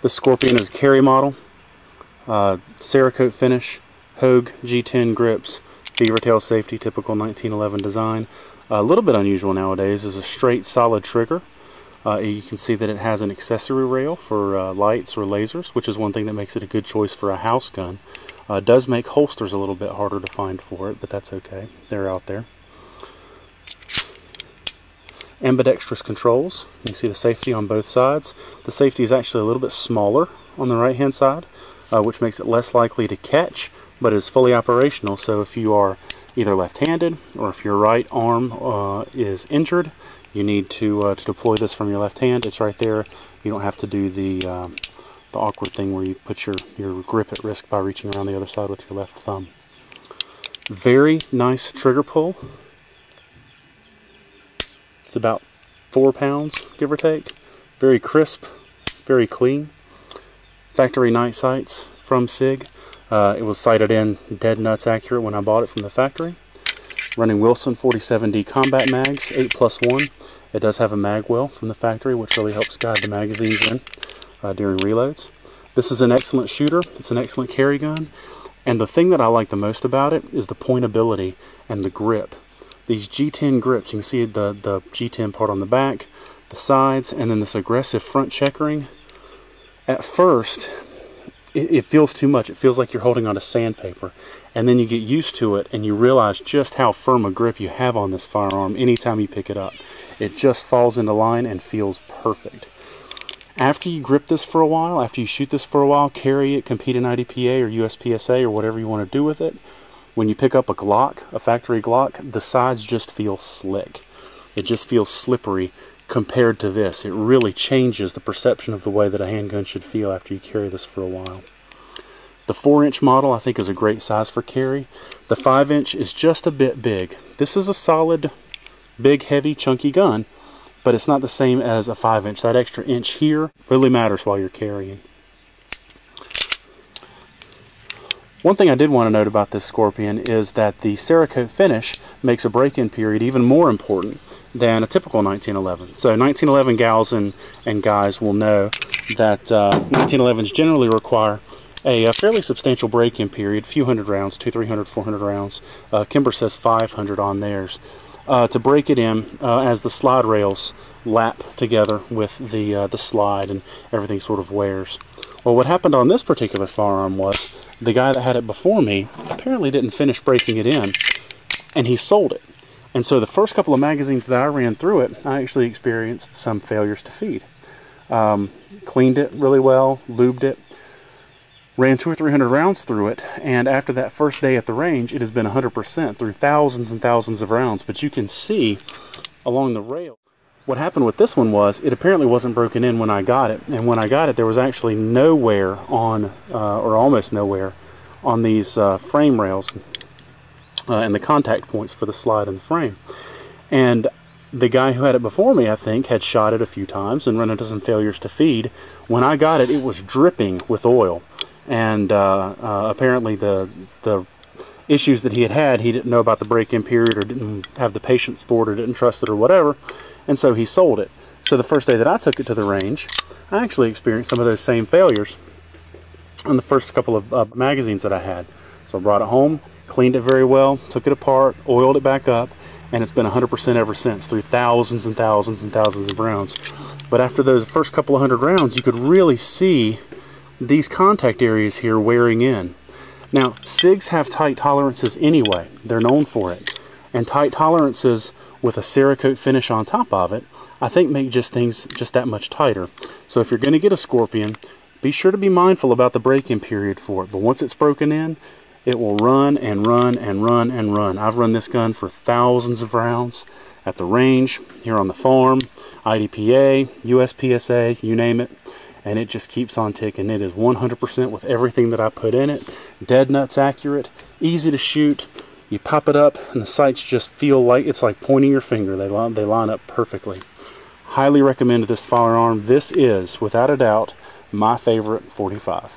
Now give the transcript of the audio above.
The Scorpion is a carry model, Cerakote finish, Hogue G10 grips, beaver tail safety, typical 1911 design. A little bit unusual nowadays is a straight solid trigger. You can see that it has an accessory rail for lights or lasers, which is one thing that makes it a good choice for a house gun. It does make holsters a little bit harder to find for it, but that's okay. They're out there. Ambidextrous controls. You can see the safety on both sides. The safety is actually a little bit smaller on the right hand side, which makes it less likely to catch, but is fully operational. So if you are either left-handed or if your right arm is injured, you need to deploy this from your left hand. It's right there. You don't have to do the awkward thing where you put your grip at risk by reaching around the other side with your left thumb. Very nice trigger pull. It's about 4 pounds, give or take. Very crisp, very clean. Factory night sights from SIG. It was sighted in dead nuts accurate when I bought it from the factory. Running Wilson 47D combat mags, 8+1. It does have a mag well from the factory, which really helps guide the magazines in during reloads. This is an excellent shooter. It's an excellent carry gun. And the thing that I like the most about it is the pointability and the grip. These G10 grips, you can see the G10 part on the back, the sides, and then this aggressive front checkering. At first, it feels too much. It feels like you're holding on to sandpaper. And then you get used to it and you realize just how firm a grip you have on this firearm anytime you pick it up. It just falls into line and feels perfect. After you grip this for a while, after you shoot this for a while, carry it, compete in IDPA or USPSA or whatever you want to do with it, when you pick up a Glock, a factory Glock, the sides just feel slick. It just feels slippery compared to this. It really changes the perception of the way that a handgun should feel after you carry this for a while. The 4-inch model I think is a great size for carry. The 5-inch is just a bit big. This is a solid, big, heavy, chunky gun, but it's not the same as a 5-inch. That extra inch here really matters while you're carrying. One thing I did want to note about this Scorpion is that the Cerakote finish makes a break-in period even more important than a typical 1911. So 1911 gals and guys will know that 1911s generally require a fairly substantial break-in period, a few hundred rounds, 200, 300, 400 rounds. Kimber says 500 on theirs, to break it in as the slide rails lap together with the slide and everything sort of wears. Well, what happened on this particular firearm was the guy that had it before me apparently didn't finish breaking it in, and he sold it. And so the first couple of magazines that I ran through it, I actually experienced some failures to feed. Cleaned it really well, lubed it, ran 200 or 300 rounds through it, and after that first day at the range, it has been 100% through thousands and thousands of rounds. But you can see along the rail, what happened with this one was it apparently wasn't broken in when I got it, and when I got it there was actually no wear on, or almost no wear on these frame rails and the contact points for the slide and the frame. And the guy who had it before me, I think, had shot it a few times and run into some failures to feed. When I got it, it was dripping with oil, and apparently the issues that he had, he didn't know about the break-in period or didn't have the patience for it or didn't trust it or whatever. And so he sold it. So the first day that I took it to the range, I actually experienced some of those same failures on the first couple of magazines that I had. So I brought it home, cleaned it very well, took it apart, oiled it back up, and it's been 100% ever since through thousands and thousands and thousands of rounds. But after those first couple of 100 rounds, you could really see these contact areas here wearing in. Now, SIGs have tight tolerances anyway. They're known for it. And tight tolerances with a Cerakote finish on top of it, I think make things just that much tighter. So if you're going to get a Scorpion, be sure to be mindful about the break-in period for it. But once it's broken in, it will run and run and run and run. I've run this gun for thousands of rounds at the range, here on the farm, IDPA, USPSA, you name it. And it just keeps on ticking. It is 100% with everything that I put in it. Dead nuts accurate, easy to shoot. You pop it up and the sights just feel like it's like pointing your finger. They line up perfectly. Highly recommend this firearm. This is, without a doubt, my favorite .45.